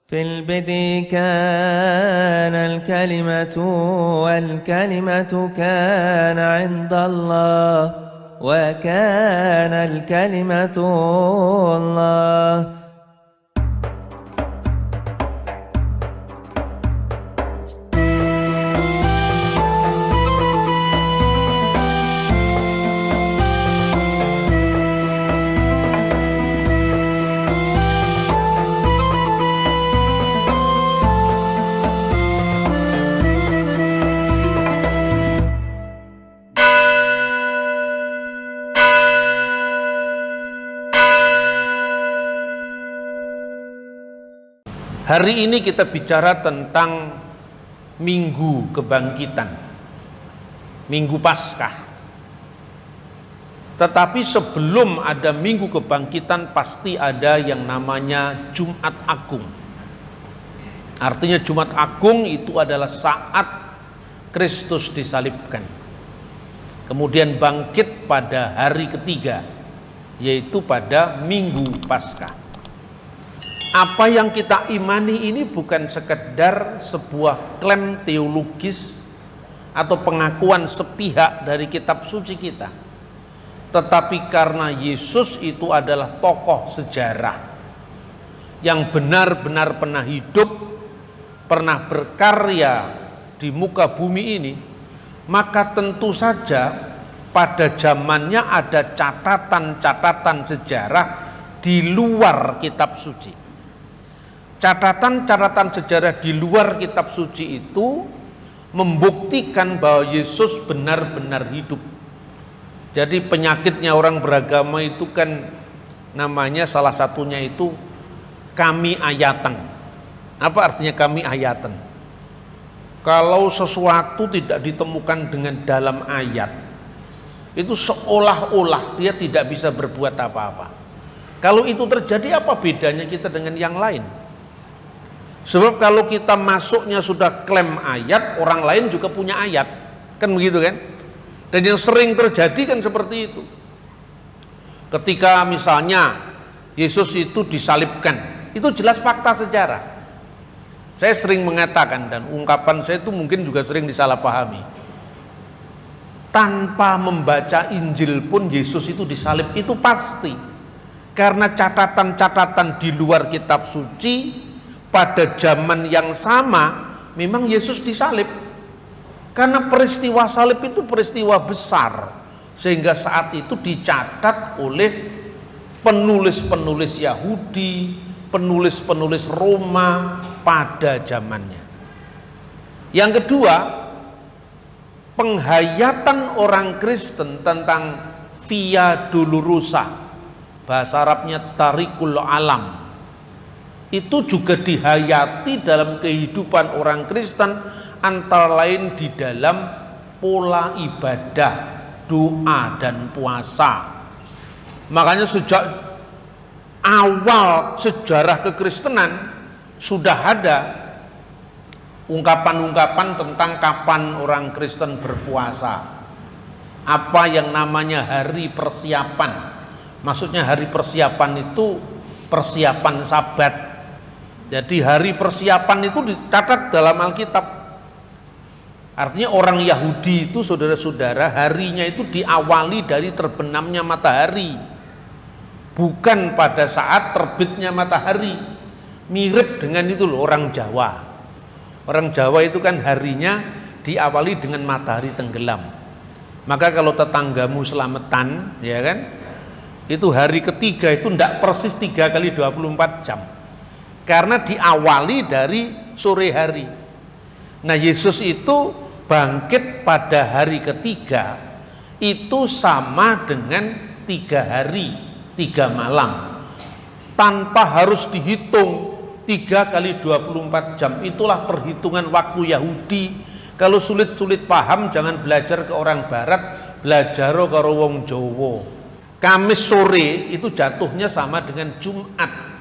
في البدء كان الكلمة والكلمة كان عند الله وكان الكلمة الله. Hari ini kita bicara tentang Minggu Kebangkitan, Minggu Paskah. Tetapi sebelum ada Minggu Kebangkitan pasti ada yang namanya Jumat Agung. Artinya Jumat Agung itu adalah saat Kristus disalibkan, kemudian bangkit pada hari ketiga, yaitu pada Minggu Paskah. Apa yang kita imani ini bukan sekedar sebuah klaim teologis atau pengakuan sepihak dari kitab suci kita, tetapi karena Yesus itu adalah tokoh sejarah yang benar-benar pernah hidup, pernah berkarya di muka bumi ini, maka tentu saja pada zamannya ada catatan-catatan sejarah di luar kitab suci. Catatan-catatan sejarah di luar kitab suci itu membuktikan bahwa Yesus benar-benar hidup. Jadi penyakitnya orang beragama itu kan namanya salah satunya itu kami ayatan. Apa artinya kami ayatan? Kalau sesuatu tidak ditemukan dengan dalam ayat, itu seolah-olah dia tidak bisa berbuat apa-apa. Kalau itu terjadi, apa bedanya kita dengan yang lain? Sebab kalau kita masuknya sudah klaim ayat, orang lain juga punya ayat, kan begitu kan? Dan yang sering terjadi kan seperti itu. Ketika misalnya Yesus itu disalibkan, itu jelas fakta sejarah. Saya sering mengatakan, dan ungkapan saya itu mungkin juga sering disalahpahami. Tanpa membaca Injil pun Yesus itu disalib, itu pasti. Karena catatan-catatan di luar kitab suci pada zaman yang sama memang Yesus disalib. Karena peristiwa salib itu peristiwa besar, sehingga saat itu dicatat oleh penulis-penulis Yahudi, penulis-penulis Roma pada zamannya. Yang kedua, penghayatan orang Kristen tentang Via Dolorosa, bahasa Arabnya Tarikul Alam, itu juga dihayati dalam kehidupan orang Kristen, antara lain di dalam pola ibadah, doa dan puasa. Makanya sejak awal sejarah kekristenan sudah ada ungkapan-ungkapan tentang kapan orang Kristen berpuasa. Apa yang namanya hari persiapan. Maksudnya hari persiapan itu persiapan Sabat. Jadi hari persiapan itu dicatat dalam Alkitab. Artinya orang Yahudi itu, saudara-saudara, harinya itu diawali dari terbenamnya matahari, bukan pada saat terbitnya matahari. Mirip dengan itu loh orang Jawa. Orang Jawa itu kan harinya diawali dengan matahari tenggelam. Maka kalau tetanggamu selamatan, ya kan, itu hari ketiga itu tidak persis 3 kali 24 jam. Karena diawali dari sore hari. Nah, Yesus itu bangkit pada hari ketiga, itu sama dengan 3 hari 3 malam, tanpa harus dihitung 3 kali 24 jam. Itulah perhitungan waktu Yahudi. Kalau sulit-sulit paham, jangan belajar ke orang barat, belajar karo wong Jawa. Kamis sore itu jatuhnya sama dengan Jumat.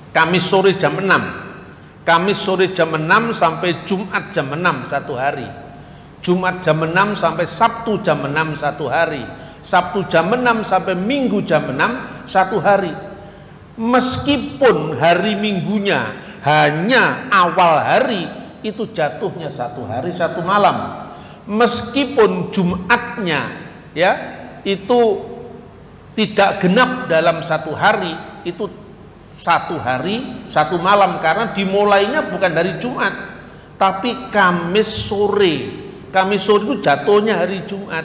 Kamis sore jam 6. Kamis sore jam 6 sampai Jumat jam 6 satu hari. Jumat jam 6 sampai Sabtu jam 6 satu hari. Sabtu jam 6 sampai Minggu jam 6 satu hari. Meskipun hari Minggunya hanya awal hari itu jatuhnya 1 hari 1 malam. Meskipun Jumatnya ya itu tidak genap dalam 1 hari, itu 1 hari 1 malam karena dimulainya bukan dari Jumat tapi Kamis sore. Kamis sore itu jatuhnya hari Jumat.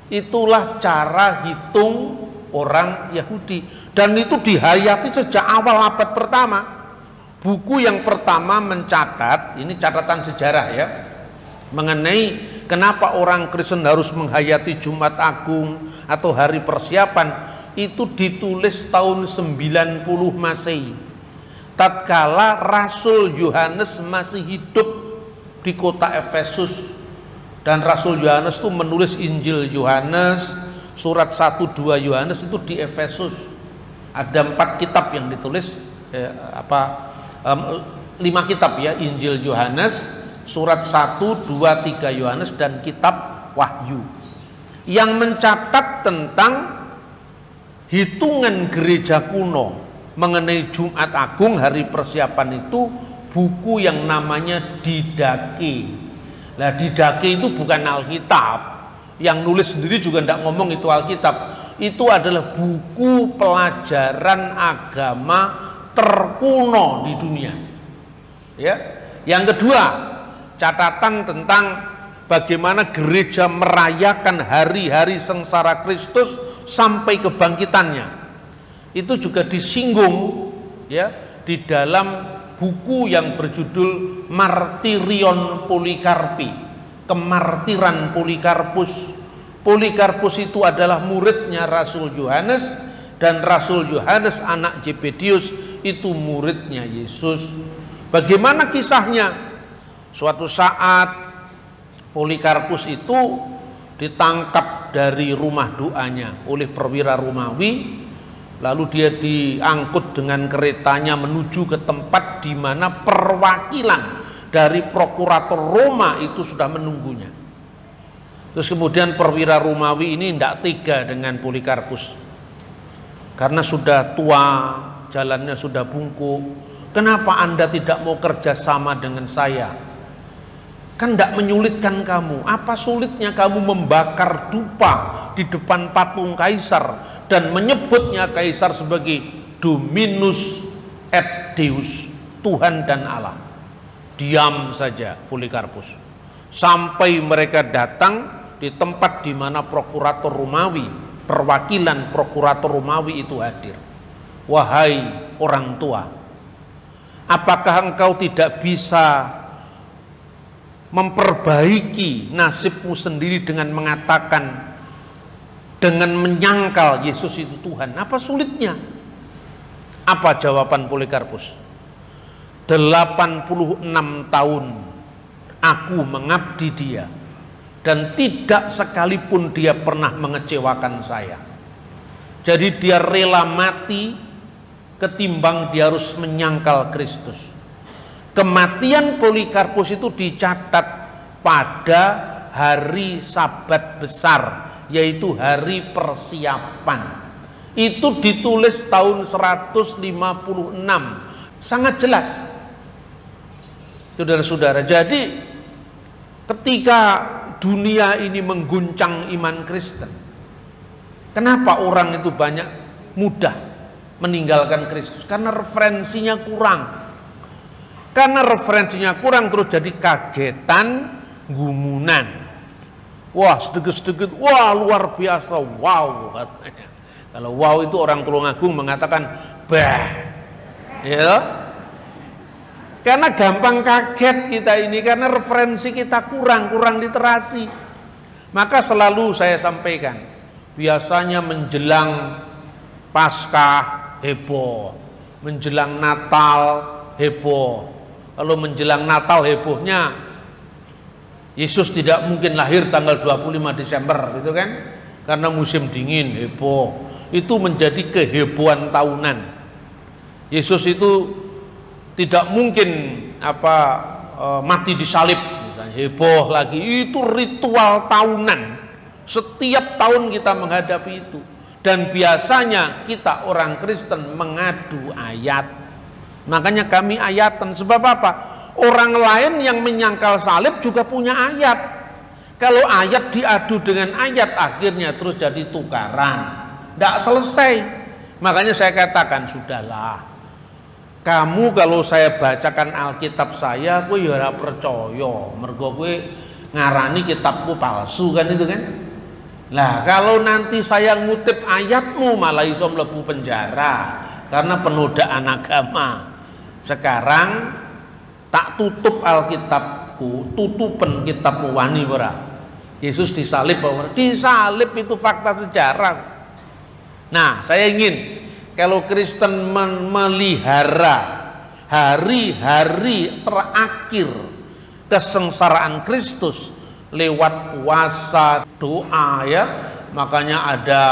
Itulah cara hitung orang Yahudi, dan itu dihayati sejak awal abad pertama. Buku yang pertama mencatat, ini catatan sejarah ya, mengenai kenapa orang Kristen harus menghayati Jumat Agung atau hari persiapan, itu ditulis tahun 90 Masehi. Tatkala Rasul Yohanes masih hidup di kota Efesus, dan Rasul Yohanes itu menulis Injil Yohanes, surat 1-2 Yohanes itu di Efesus. Ada 4 kitab yang ditulis, 5 kitab ya, Injil Yohanes, surat 1, 2, 3 Yohanes, dan kitab Wahyu, yang mencatat tentang hitungan gereja kuno mengenai Jumat Agung, hari persiapan itu, buku yang namanya Didake. Nah, Didake itu bukan Alkitab, yang nulis sendiri juga tidak ngomong itu Alkitab. Itu adalah buku pelajaran agama terkuno di dunia. Ya. Yang kedua, catatan tentang bagaimana gereja merayakan hari-hari sengsara Kristus sampai kebangkitannya. Itu juga disinggung ya di dalam buku yang berjudul Martirion Polikarpi, kemartiran Polikarpus. Polikarpus itu adalah muridnya Rasul Yohanes, dan Rasul Yohanes anak Zebedius itu muridnya Yesus. Bagaimana kisahnya? Suatu saat Polikarpus itu ditangkap dari rumah doanya oleh perwira Romawi, lalu dia diangkut dengan keretanya menuju ke tempat di mana perwakilan dari prokurator Roma itu sudah menunggunya. Terus kemudian perwira Romawi ini tidak tega dengan Polikarpus, karena sudah tua, jalannya sudah bungkuk. Kenapa Anda tidak mau kerja sama dengan saya? Kan tidak menyulitkan kamu. Apa sulitnya kamu membakar dupa di depan patung kaisar dan menyebutnya kaisar sebagai Dominus et Deus, Tuhan dan Allah? Diam saja Polikarpus sampai mereka datang di tempat di mana prokurator Romawi, perwakilan prokurator Romawi itu hadir. Wahai orang tua, apakah engkau tidak bisa memperbaiki nasibmu sendiri dengan mengatakan, dengan menyangkal Yesus itu Tuhan? Apa sulitnya? Apa jawaban Polikarpus? 86 tahun aku mengabdi dia, dan tidak sekalipun dia pernah mengecewakan saya. Jadi dia rela mati ketimbang dia harus menyangkal Kristus. Kematian Polikarpus itu dicatat pada hari Sabat besar, yaitu hari persiapan. Itu ditulis tahun 156. Sangat jelas, saudara-saudara. Jadi ketika dunia ini mengguncang iman Kristen, kenapa orang itu banyak mudah meninggalkan Kristus? Karena referensinya kurang. Karena referensinya kurang, terus jadi kagetan, gumunan. Wah, sedikit-sedikit, wah luar biasa, wow katanya. Kalau wow itu orang Tulungagung mengatakan bah, ya. Karena gampang kaget kita ini, karena referensi kita kurang literasi. Maka selalu saya sampaikan, biasanya menjelang Paskah heboh, menjelang Natal heboh. Kalau menjelang Natal hebohnya Yesus tidak mungkin lahir tanggal 25 Desember gitu kan, karena musim dingin heboh. Itu menjadi kehebohan tahunan. Yesus itu tidak mungkin mati disalib misalnya, heboh lagi. Itu ritual tahunan. Setiap tahun kita menghadapi itu. Dan biasanya kita orang Kristen mengadu ayat. Makanya kami ayatan. Sebab apa? Orang lain yang menyangkal salib juga punya ayat. Kalau ayat diadu dengan ayat, akhirnya terus jadi tukaran. Tidak selesai. Makanya saya katakan, sudahlah. Kamu kalau saya bacakan Alkitab saya, kowe ya ora percaya. Mergo kowe ngarani kitabku palsu kan itu kan? Lah kalau nanti saya ngutip ayatmu malah iso mlebu penjara karena penodaan agama. Sekarang tak tutup Alkitabku, tutupen kitabmu wani ora. Yesus disalib ora? Disalib, itu fakta sejarah. Nah, saya ingin kalau Kristen memelihara hari-hari terakhir kesengsaraan Kristus lewat puasa, doa ya, makanya ada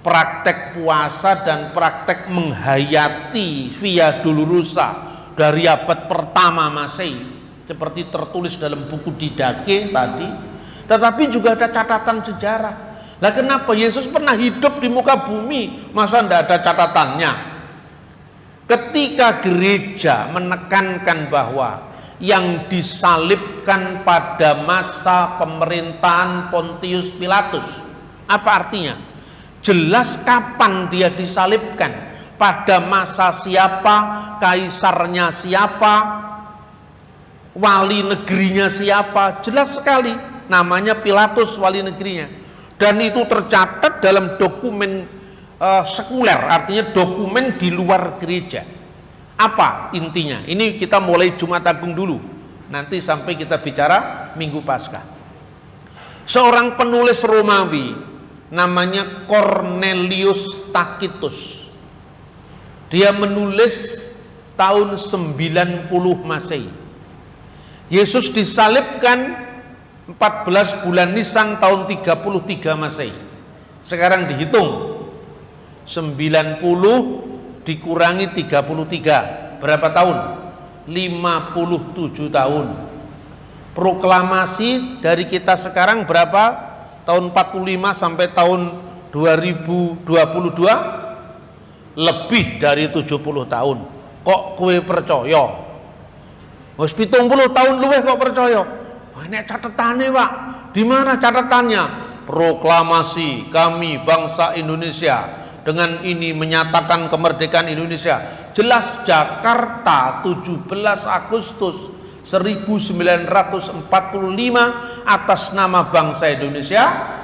praktek puasa dan praktek menghayati Via Dolorosa dari abad pertama Masehi seperti tertulis dalam buku Didache tadi, tetapi juga ada catatan sejarah. Lah kenapa Yesus pernah hidup di muka bumi, masa tidak ada catatannya? Ketika gereja menekankan bahwa yang disalibkan pada masa pemerintahan Pontius Pilatus, apa artinya? Jelas kapan dia disalibkan, pada masa siapa, kaisarnya siapa, wali negerinya siapa, jelas sekali namanya Pilatus wali negerinya. Dan itu tercatat dalam dokumen sekuler, artinya dokumen di luar gereja. Apa intinya? Ini kita mulai Jumat Agung dulu, nanti sampai kita bicara Minggu Paskah. Seorang penulis Romawi namanya Cornelius Tacitus. Dia menulis tahun 90 Masehi. Yesus disalibkan 14 bulan Nisan tahun 33 Masehi. Sekarang dihitung 90 dikurangi 33, berapa tahun? 57 tahun. Proklamasi dari kita sekarang berapa? Tahun 45 sampai tahun 2022 lebih dari 70 tahun. Kok kue percaya? Wis 70 tahun luwih kok percaya? Ini catatannya Pak, di mana catatannya? Proklamasi kami bangsa Indonesia dengan ini menyatakan kemerdekaan Indonesia. Jelas Jakarta 17 Agustus 1945 atas nama bangsa Indonesia,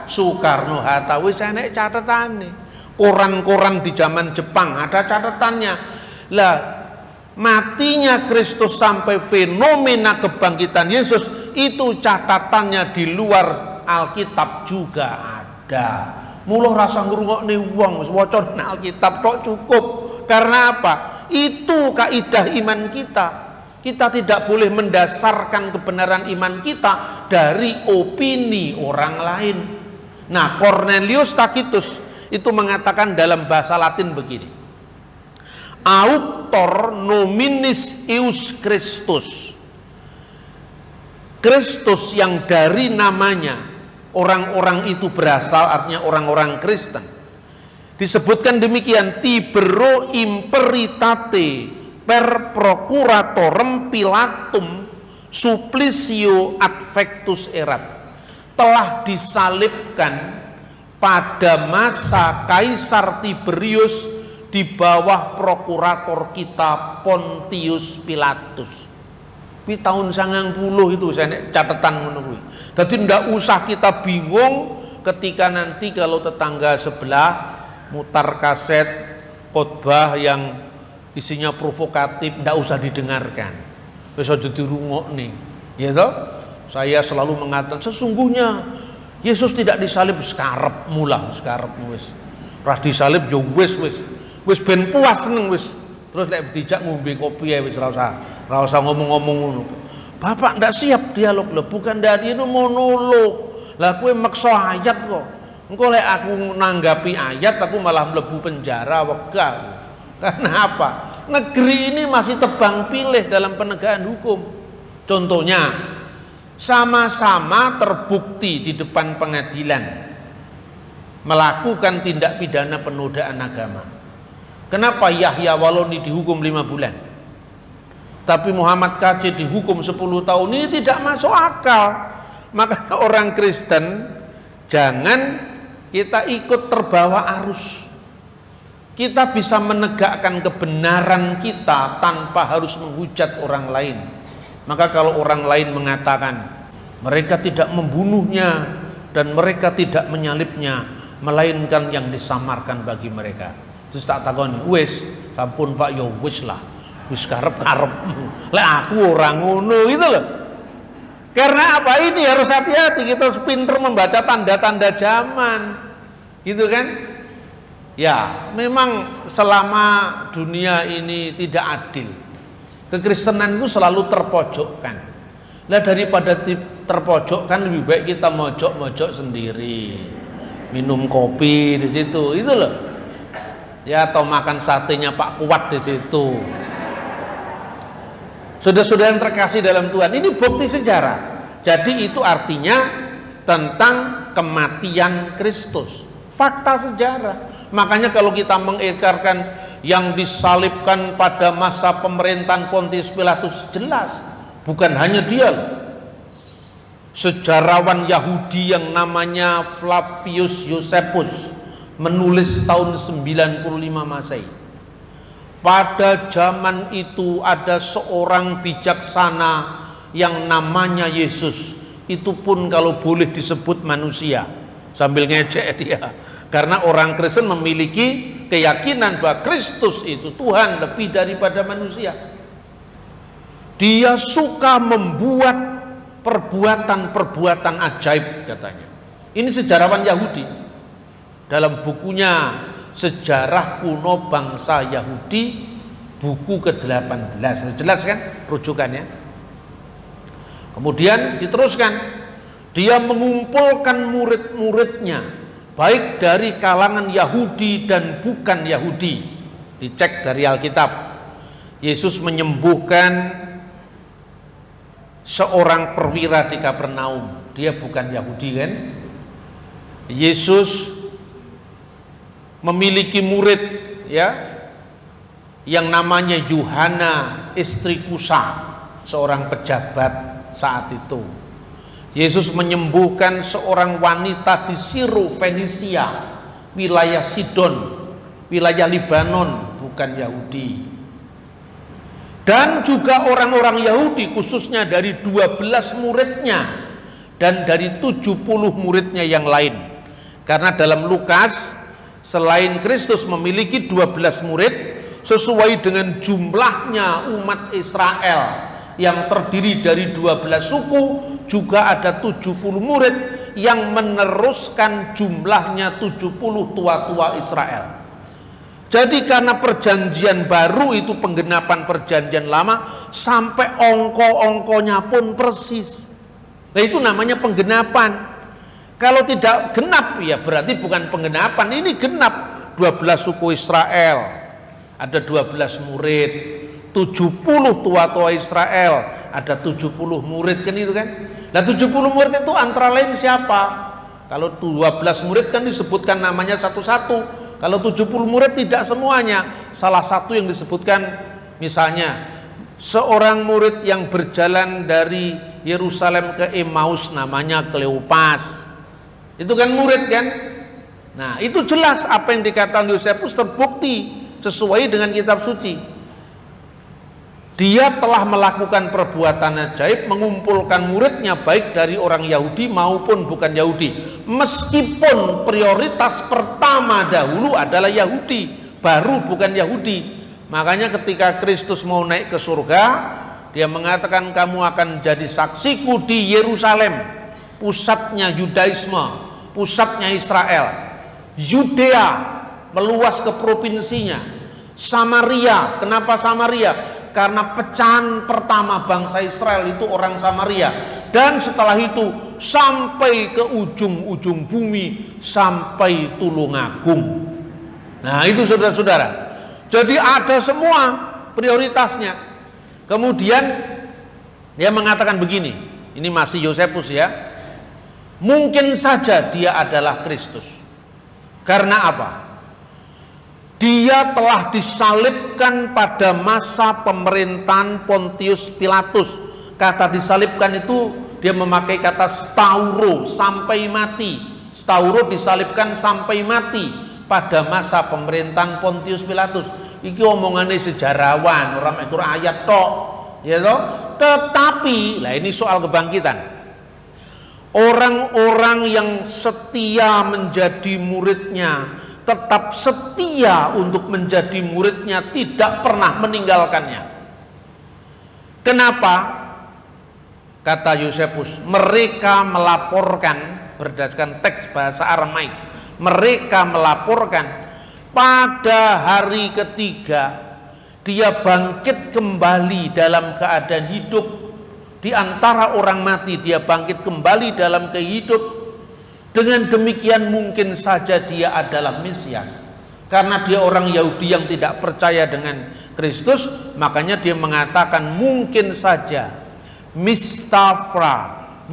Soekarno Hatta. Wis enek catatannya. Koran-koran di zaman Jepang ada catatannya. Lah matinya Kristus sampai fenomena kebangkitan Yesus itu catatannya di luar Alkitab juga ada. Mula rasa ngrungokne wong wis waca Alkitab tok cukup. Karena apa? Itu kaidah iman kita. Kita tidak boleh mendasarkan kebenaran iman kita dari opini orang lain. Nah, Cornelius Tacitus itu mengatakan dalam bahasa Latin begini: Auctor nominis eius Christus. Kristus yang dari namanya orang-orang itu berasal, artinya orang-orang Kristen. Disebutkan demikian, Tibero imperitate per procuratorem Pilatum supplicio adfectus erat. Telah disalibkan pada masa Kaisar Tiberius di bawah prokurator kita Pontius Pilatus. Di tahun 90 itu saya catatan menunggu. Jadi tidak usah kita bingung ketika nanti kalau tetangga sebelah mutar kaset khotbah yang isinya provokatif, tidak usah didengarkan. Besok jadi rungok nih, ya toh? Saya selalu mengatakan sesungguhnya Yesus tidak disalib sekarep mulah, sekarep wis. Rah disalib yo wis ben puas seneng wis. Terus lek dijak ngombe kopi ya wis ra usah ngomong-ngomong ngono. Bapak ndak siap dialog lho, bukan dari itu monolog. Lah kowe maksa ayat kok. Engko lek aku nanggapi ayat aku malah mlebu penjara wegah. Karena apa? Negeri ini masih tebang pilih dalam penegakan hukum. Contohnya, sama-sama terbukti di depan pengadilan melakukan tindak pidana penodaan agama. Kenapa Yahya Waloni dihukum 5 bulan? Tapi Muhammad KC dihukum 10 tahun? Ini tidak masuk akal. Maka orang Kristen, jangan kita ikut terbawa arus. Kita bisa menegakkan kebenaran kita tanpa harus menghujat orang lain. Maka kalau orang lain mengatakan mereka tidak membunuhnya dan mereka tidak menyalibnya, melainkan yang disamarkan bagi mereka, terus tak takoni, wis sampun Pak, ya wis lah, wis karep-karepmu, lek aku orang ngono, gitu loh. Karena apa? Ini harus hati-hati, kita harus pinter membaca tanda-tanda zaman, gitu kan? Ya, memang selama dunia ini tidak adil, kekristenan itu selalu terpojokkan. Nah, daripada terpojokkan, lebih baik kita mojok-mojok sendiri, minum kopi di situ, itu loh. Ya, atau makan satenya Pak Kuat di situ. Saudara-saudara yang terkasih dalam Tuhan, ini bukti sejarah. Jadi itu artinya tentang kematian Kristus, fakta sejarah. Makanya kalau kita mengekarkan yang disalibkan pada masa pemerintahan Pontius Pilatus, jelas bukan hanya dia, sejarawan Yahudi yang namanya Flavius Josephus menulis tahun 95 Masehi. Pada zaman itu ada seorang bijaksana yang namanya Yesus. Itu pun kalau boleh disebut manusia, sambil ngejek dia. Karena orang Kristen memiliki keyakinan bahwa Kristus itu Tuhan lebih daripada manusia. Dia suka membuat perbuatan-perbuatan ajaib, katanya. Ini sejarawan Yahudi. Dalam bukunya Sejarah Kuno Bangsa Yahudi, buku ke-18. Jelas kan rujukannya? Kemudian diteruskan, dia mengumpulkan murid-muridnya, baik dari kalangan Yahudi dan bukan Yahudi. Dicek dari Alkitab. Yesus menyembuhkan seorang perwira di Kapernaum. Dia bukan Yahudi kan? Yesus memiliki murid, ya, yang namanya Yohana istri Kusa, seorang pejabat saat itu. Yesus menyembuhkan seorang wanita di Siro Fenisia, wilayah Sidon, wilayah Libanon, bukan Yahudi. Dan juga orang-orang Yahudi, khususnya dari 12 muridnya dan dari 70 muridnya yang lain. Karena dalam Lukas, selain Kristus memiliki 12 murid, sesuai dengan jumlahnya umat Israel yang terdiri dari 12 suku, juga ada 70 murid yang meneruskan jumlahnya 70 tua-tua Israel. Jadi karena perjanjian baru itu penggenapan perjanjian lama, sampai ongko-ongkonya pun persis. Nah, itu namanya penggenapan. Kalau tidak genap, ya berarti bukan penggenapan. Ini genap, 12 suku Israel, ada 12 murid, 70 tua-tua Israel, ada 70 murid, kan itu kan. Nah, 70 murid itu antara lain siapa? Kalau 12 murid kan disebutkan namanya satu-satu. Kalau 70 murid tidak semuanya. Salah satu yang disebutkan, misalnya seorang murid yang berjalan dari Yerusalem ke Emmaus, namanya Kleopas. Itu kan murid kan. Nah, itu jelas apa yang dikatakan Yosefus terbukti sesuai dengan kitab suci. Dia telah melakukan perbuatan ajaib, mengumpulkan muridnya baik dari orang Yahudi maupun bukan Yahudi. Meskipun prioritas pertama dahulu adalah Yahudi, baru bukan Yahudi. Makanya ketika Kristus mau naik ke surga, dia mengatakan kamu akan jadi saksiku di Yerusalem, pusatnya Yudaisme, pusatnya Israel. Yudea meluas ke provinsinya. Samaria, kenapa Samaria? Karena pecahan pertama bangsa Israel itu orang Samaria. Dan setelah itu sampai ke ujung-ujung bumi, sampai Tulungagung. Nah, itu saudara-saudara. Jadi ada semua prioritasnya. Kemudian dia mengatakan begini, ini masih Yosefus ya, mungkin saja dia adalah Kristus. Karena apa? Dia telah disalibkan pada masa pemerintahan Pontius Pilatus. Kata disalibkan itu dia memakai kata stauro, sampai mati. Stauro disalibkan sampai mati pada masa pemerintahan Pontius Pilatus. Iki omongannya sejarawan, orang itu ayat tok, ya toh. Tetapi, lah ini soal kebangkitan. Orang-orang yang setia menjadi muridnya, tetap setia untuk menjadi muridnya, tidak pernah meninggalkannya. Kenapa? Kata Yosefus, mereka melaporkan, berdasarkan teks bahasa Aramaik, mereka melaporkan pada hari ketiga dia bangkit kembali dalam keadaan hidup. Di antara orang mati dia bangkit kembali dalam kehidupan. Dengan demikian mungkin saja dia adalah Mesias. Karena dia orang Yahudi yang tidak percaya dengan Kristus, makanya dia mengatakan mungkin saja. Mistabra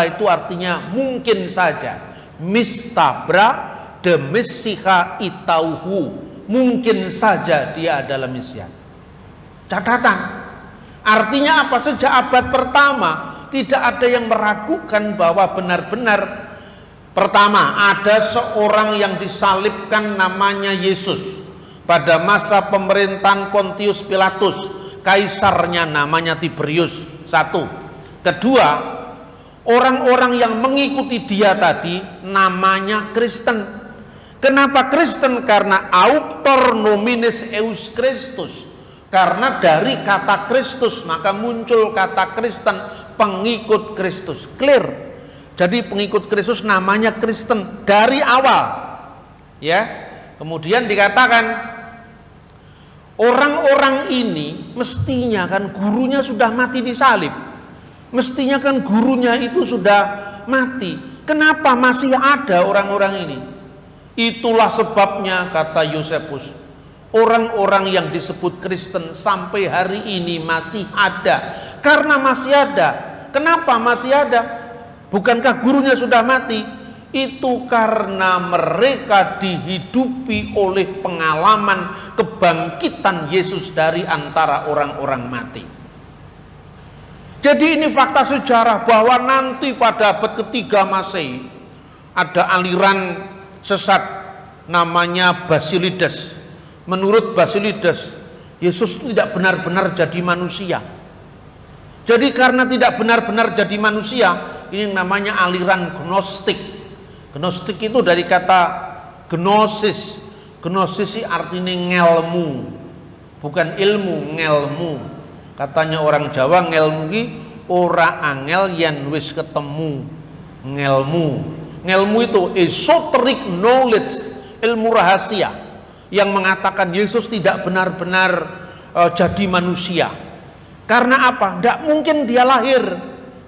itu artinya mungkin saja. Mistabra de Messiha itauhu, mungkin saja dia adalah Mesias. Catatan, artinya apa? Sejak abad pertama tidak ada yang meragukan bahwa benar-benar pertama, ada seorang yang disalibkan namanya Yesus pada masa pemerintahan Pontius Pilatus, kaisarnya namanya Tiberius. Satu. Kedua, orang-orang yang mengikuti dia tadi namanya Kristen. Kenapa Kristen? Karena auctor nominis eus Christus. Karena dari kata Kristus maka muncul kata Kristen, pengikut Kristus. Clear. Jadi pengikut Kristus namanya Kristen dari awal. Ya. Kemudian dikatakan orang-orang ini mestinya kan gurunya sudah mati disalib. Mestinya kan gurunya itu sudah mati. Kenapa masih ada orang-orang ini? Itulah sebabnya kata Yosefus, orang-orang yang disebut Kristen sampai hari ini masih ada. Karena masih ada. Kenapa masih ada? Bukankah gurunya sudah mati? Itu karena mereka dihidupi oleh pengalaman kebangkitan Yesus dari antara orang-orang mati. Jadi ini fakta sejarah bahwa nanti pada abad ketiga Masehi ada aliran sesat namanya Basilides. Menurut Basilides, Yesus tidak benar-benar jadi manusia. Jadi karena tidak benar-benar jadi manusia, ini namanya aliran Gnostik. Gnostik itu dari kata gnosis. Gnosis artinya ngelmu, bukan ilmu, ngelmu. Katanya orang Jawa, ngelmu ki ora angel yen wis ketemu. Ngelmu. Ngelmu itu esoteric knowledge, ilmu rahasia yang mengatakan Yesus tidak benar-benar jadi manusia. Karena apa? Tidak mungkin dia lahir,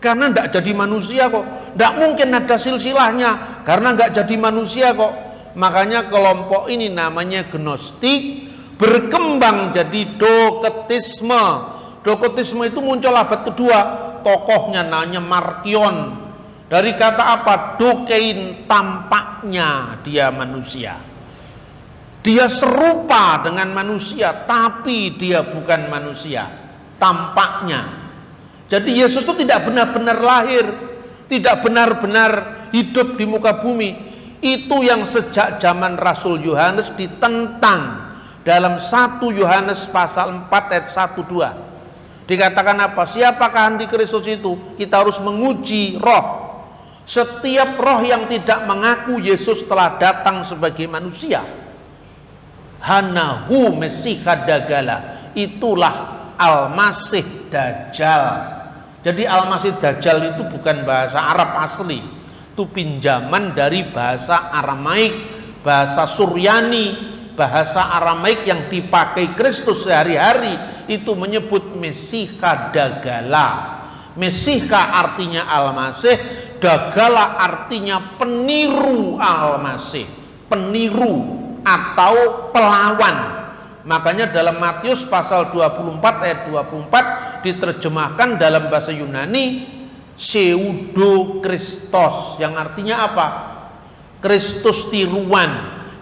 karena tidak jadi manusia kok. Tidak mungkin ada silsilahnya, karena nggak jadi manusia kok. Makanya kelompok ini namanya Gnostik, berkembang jadi Doketisme. Doketisme itu muncul abad kedua, tokohnya namanya Markion. Dari kata apa? Dokein, tampaknya dia manusia. Dia serupa dengan manusia, tapi dia bukan manusia. Tampaknya. Jadi Yesus itu tidak benar-benar lahir, tidak benar-benar hidup di muka bumi. Itu yang sejak zaman Rasul Yohanes ditentang dalam 1 Yohanes pasal 4 ayat 1-2. Dikatakan apa? Siapakah antikristus itu? Kita harus menguji roh. Setiap roh yang tidak mengaku Yesus telah datang sebagai manusia, hanahu Mesiha Dagala, itulah Al-Masih Dajjal. Jadi Al-Masih Dajjal itu bukan bahasa Arab asli, itu pinjaman dari bahasa Aramaik, bahasa Suryani, bahasa Aramaik yang dipakai Kristus sehari-hari. Itu menyebut Mesiha Dagala. Mesiha artinya Al-Masih, Dagala artinya peniru Al-Masih, peniru atau pelawan. Makanya dalam Matius pasal 24 ayat 24 diterjemahkan dalam bahasa Yunani pseudo Kristos, yang artinya apa? Kristus tiruan,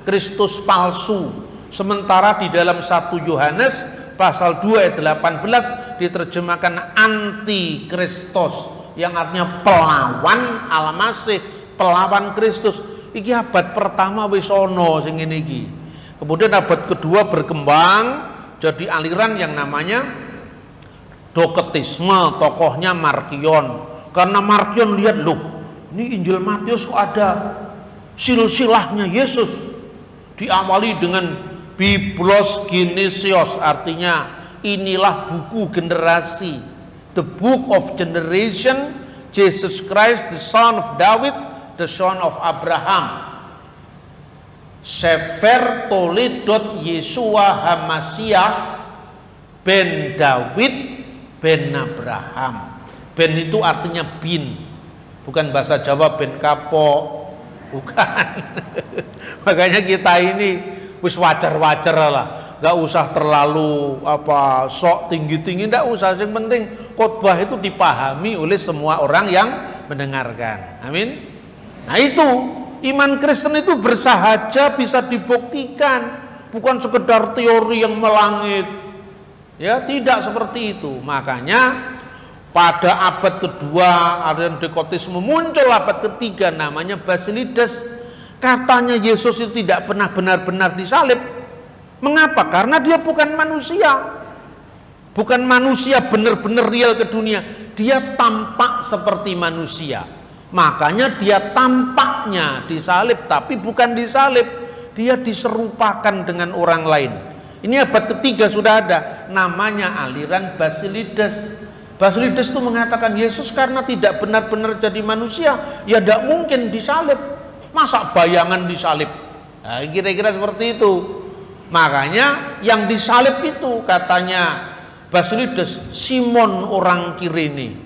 Kristus palsu. Sementara di dalam 1 Yohanes pasal 2 ayat 18 diterjemahkan anti-Kristos, yang artinya pelawan Al-Masih, pelawan Kristus. Iki abad pertama wis ono sing ngene iki. Kemudian abad kedua berkembang jadi aliran yang namanya Doketisme, tokohnya Markion. Karena Markion lihat, loh, ini Injil Matius kok ada silsilahnya Yesus. Diawali dengan Biblos Genesios, artinya inilah buku generasi, the book of generation, Jesus Christ, the son of David, the son of Abraham. Sefer Toledot Yesua Hamasiah ben David ben Abraham. Ben itu artinya bin, bukan bahasa Jawa ben kapok, bukan. Makanya kita ini wis wajar-wajar lah, nggak usah terlalu sok tinggi-tinggi, nggak usah. Yang penting khotbah itu dipahami oleh semua orang yang mendengarkan. Amin. Nah itu iman Kristen itu bersahaja, bisa dibuktikan, bukan sekedar teori yang melangit. Ya, tidak seperti itu. Makanya pada abad kedua aliran Doketisme muncul, abad ketiga namanya Basilides. Katanya Yesus itu tidak pernah benar-benar disalib. Mengapa? Karena dia bukan manusia. Bukan manusia benar-benar real ke dunia. Dia tampak seperti manusia. Makanya dia tampaknya disalib, tapi bukan disalib. Dia diserupakan dengan orang lain. Ini abad ketiga sudah ada, namanya aliran Basilides. Basilides itu mengatakan Yesus karena tidak benar-benar jadi manusia, ya tidak mungkin disalib. Masa bayangan disalib? Nah, kira-kira seperti itu. Makanya yang disalib itu katanya Basilides, Simon orang Kirene.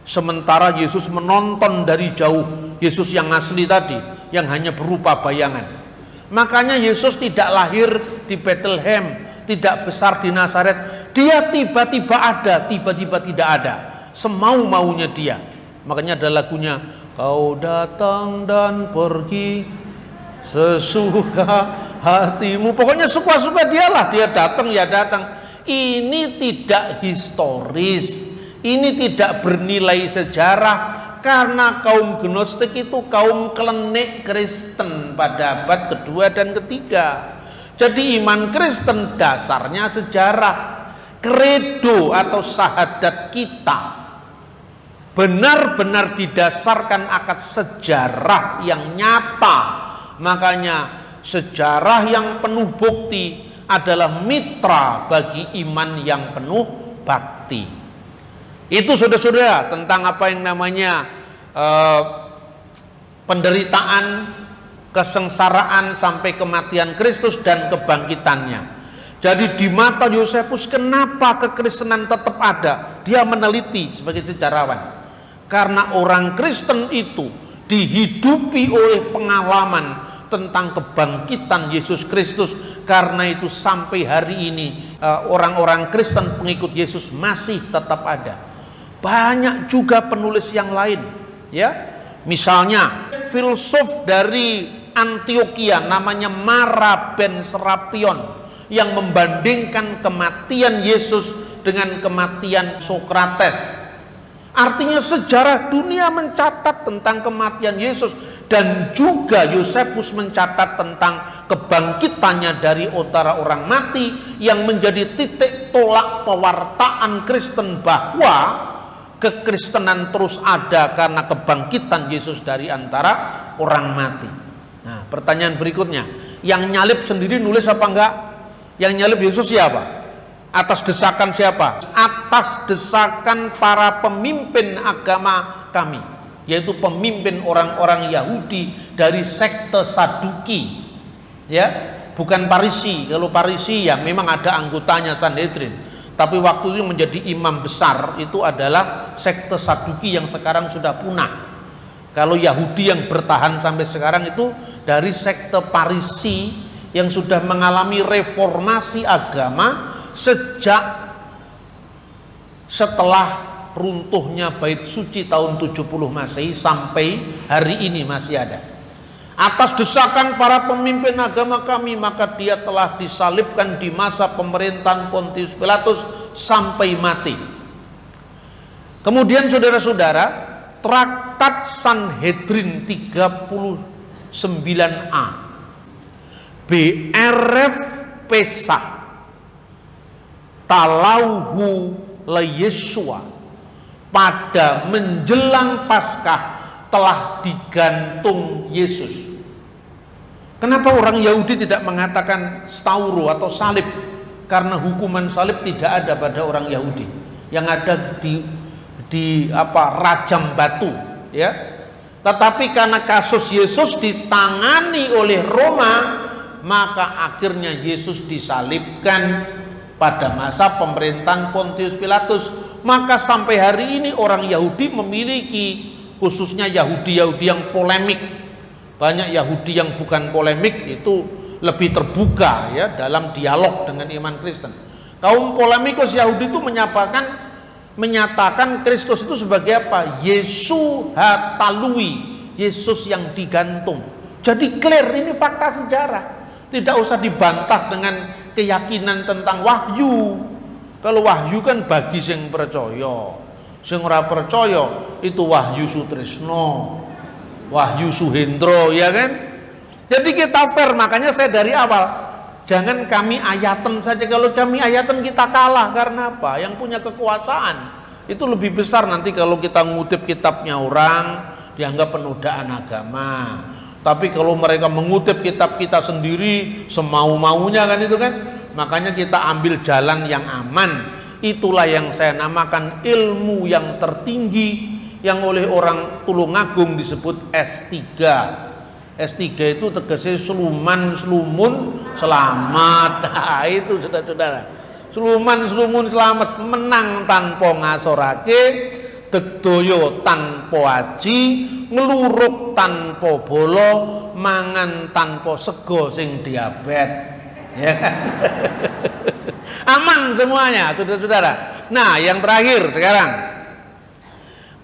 Sementara Yesus menonton dari jauh, Yesus yang asli tadi, yang hanya berupa bayangan. Makanya Yesus tidak lahir di Bethlehem, tidak besar di Nazaret. Dia tiba-tiba ada, tiba-tiba tidak ada, semau-maunya dia. Makanya ada lagunya, kau datang dan pergi sesuka hatimu. Pokoknya suka-suka dialah, dia datang ya datang. Ini tidak historis, ini tidak bernilai sejarah, karena kaum Gnostik itu kaum klenik Kristen pada abad kedua dan ketiga. Jadi iman Kristen dasarnya sejarah. Kredo atau syahadat kita benar-benar didasarkan akan sejarah yang nyata. Makanya sejarah yang penuh bukti adalah mitra bagi iman yang penuh bakti. Itu saudara-saudara tentang apa yang namanya penderitaan, kesengsaraan sampai kematian Kristus dan kebangkitannya. Jadi di mata Yosefus, kenapa kekristenan tetap ada? Dia meneliti sebagai sejarawan. Karena orang Kristen itu dihidupi oleh pengalaman tentang kebangkitan Yesus Kristus. Karena itu sampai hari ini orang-orang Kristen pengikut Yesus masih tetap ada. Banyak juga penulis yang lain, ya. Misalnya filsuf dari Antioquia namanya Mara ben Serapion, yang membandingkan kematian Yesus dengan kematian Sokrates. Artinya sejarah dunia mencatat tentang kematian Yesus, dan juga Yosefus mencatat tentang kebangkitannya dari antara orang mati, yang menjadi titik tolak pewartaan Kristen bahwa kekristenan terus ada karena kebangkitan Yesus dari antara orang mati. Nah, pertanyaan berikutnya, yang nyalib sendiri nulis apa enggak? Yang nyalib Yesus siapa? Atas desakan siapa? Atas desakan para pemimpin agama kami, yaitu pemimpin orang-orang Yahudi dari sekte Saduki. Ya, bukan Parisi. Kalau Parisi ya memang ada anggotanya Sanhedrin, tapi waktu itu menjadi imam besar itu adalah sekte Saduki yang sekarang sudah punah. Kalau Yahudi yang bertahan sampai sekarang itu dari sekte Parisi yang sudah mengalami reformasi agama sejak setelah runtuhnya Bait Suci tahun 70 Masehi sampai hari ini masih ada. Atas desakan para pemimpin agama kami, maka dia telah disalibkan di masa pemerintahan Pontius Pilatus sampai mati. Kemudian saudara-saudara, Traktat Sanhedrin 39a, BRF Pesah, Talauhu Yesua, pada menjelang Paskah telah digantung Yesus. Kenapa orang Yahudi tidak mengatakan stauro atau salib? Karena hukuman salib tidak ada pada orang Yahudi. Yang ada di rajam batu, ya. Tetapi karena kasus Yesus ditangani oleh Roma, maka akhirnya Yesus disalibkan pada masa pemerintahan Pontius Pilatus. Maka sampai hari ini orang Yahudi memiliki, khususnya Yahudi-Yahudi yang polemik. Banyak Yahudi yang bukan polemik itu lebih terbuka ya dalam dialog dengan iman Kristen. Kaum polemikus Yahudi itu menyatakan Kristus itu sebagai apa? Yesus hatalui, Yesus yang digantung. Jadi clear, ini fakta sejarah. Tidak usah dibantah dengan keyakinan tentang wahyu. Kalau wahyu kan bagi sing percaya. Sing ora percaya itu Wahyu Sutrisno, Wahyu Suhendro, ya kan? Jadi kita fair, makanya saya dari awal jangan kami ayaten saja. Kalau kami ayaten kita kalah, karena apa? Yang punya kekuasaan itu lebih besar nanti kalau kita ngutip kitabnya orang, dianggap penodaan agama. Tapi kalau mereka mengutip kitab kita sendiri semau-maunya kan itu kan, makanya kita ambil jalan yang aman. Itulah yang saya namakan ilmu yang tertinggi, yang oleh orang Tulungagung disebut S3. S3 itu tegasnya sluman, slumun, selamat. Nah, itu saudara-saudara. Sluman, slumun, selamat, menang tanpa ngasorake, degdoyo tanpa aji, ngeluruk tanpa bolo, mangan tanpa sego sing diabet. Ya kan? Aman semuanya, saudara-saudara. Nah, yang terakhir sekarang,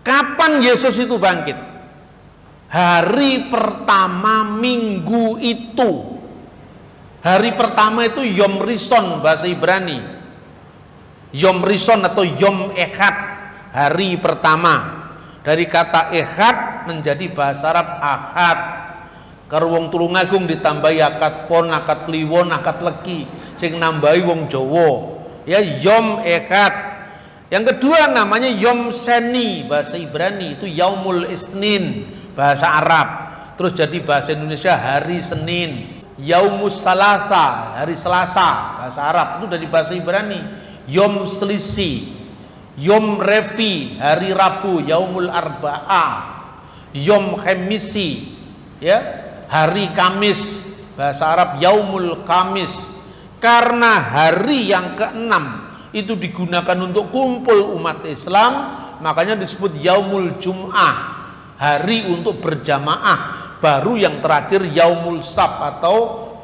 kapan Yesus itu bangkit? Hari pertama minggu itu. Hari pertama itu Yom Rishon bahasa Ibrani. Yom Rishon atau Yom Echad, hari pertama. Dari kata Echad menjadi bahasa Arab Ahad. Karo wong Tulungagung ditambahi akad pon, akad kliwon, akad legi, sing nambahi wong Jawa. Ya, Yom Echad. Yang kedua namanya Yom Seni bahasa Ibrani, itu Yaumul Isnin bahasa Arab. Terus jadi bahasa Indonesia hari Senin. Yaumus Salasa, hari Selasa bahasa Arab, itu dari bahasa Ibrani. Yom Selisi, Yom Revi, hari Rabu, Yaumul Arba'ah. Yom Khemisi, ya, hari Kamis bahasa Arab, Yaumul Kamis. Karena hari yang keenam itu digunakan untuk kumpul umat Islam, makanya disebut Yaumul Jum'ah, hari untuk berjamaah. Baru yang terakhir Yaumul Sab atau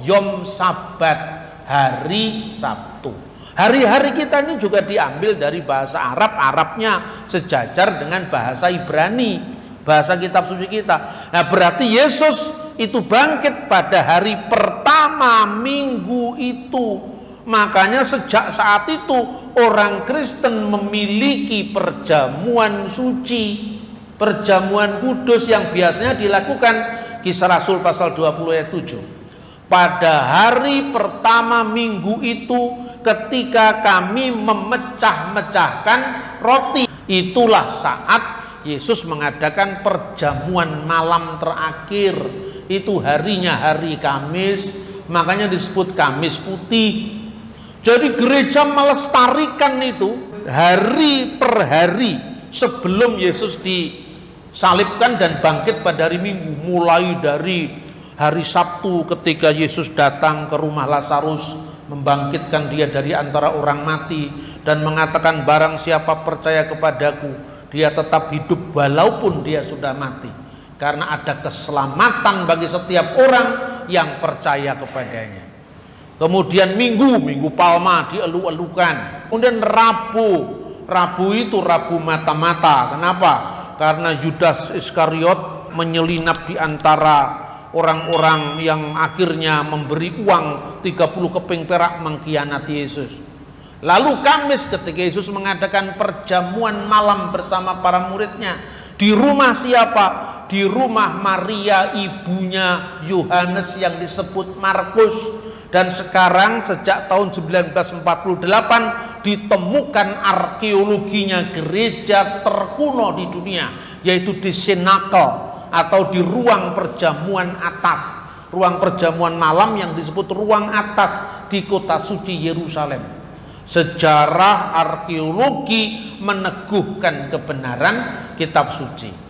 Yom Sabat, hari Sabtu. Hari-hari kita ini juga diambil dari bahasa Arab. Arabnya sejajar dengan bahasa Ibrani, bahasa kitab suci kita. Nah, berarti Yesus itu bangkit pada hari pertama minggu itu. Makanya sejak saat itu orang Kristen memiliki perjamuan suci, perjamuan kudus yang biasanya dilakukan Kisah Rasul pasal 20 ayat 7. Pada hari pertama minggu itu, ketika kami memecah-mecahkan roti, itulah saat Yesus mengadakan perjamuan malam terakhir. Itu harinya hari Kamis, makanya disebut Kamis Putih. Jadi gereja melestarikan itu hari per hari sebelum Yesus disalibkan dan bangkit pada hari Minggu. Mulai dari hari Sabtu ketika Yesus datang ke rumah Lazarus, membangkitkan dia dari antara orang mati dan mengatakan, barang siapa percaya kepadaku, dia tetap hidup walaupun dia sudah mati. Karena ada keselamatan bagi setiap orang yang percaya kepadanya. Kemudian Minggu Palma dielu-elukan. Kemudian Rabu itu Rabu mata-mata. Kenapa? Karena Yudas Iskariot menyelinap di antara orang-orang yang akhirnya memberi uang 30 keping perak mengkhianati Yesus. Lalu Kamis ketika Yesus mengadakan perjamuan malam bersama para muridnya, di rumah siapa? Di rumah Maria ibunya Yohanes yang disebut Markus. Dan sekarang sejak tahun 1948 ditemukan arkeologinya gereja terkuno di dunia, yaitu di Cenacle atau di ruang perjamuan atas, ruang perjamuan malam yang disebut ruang atas di kota suci Yerusalem. Sejarah arkeologi meneguhkan kebenaran kitab suci.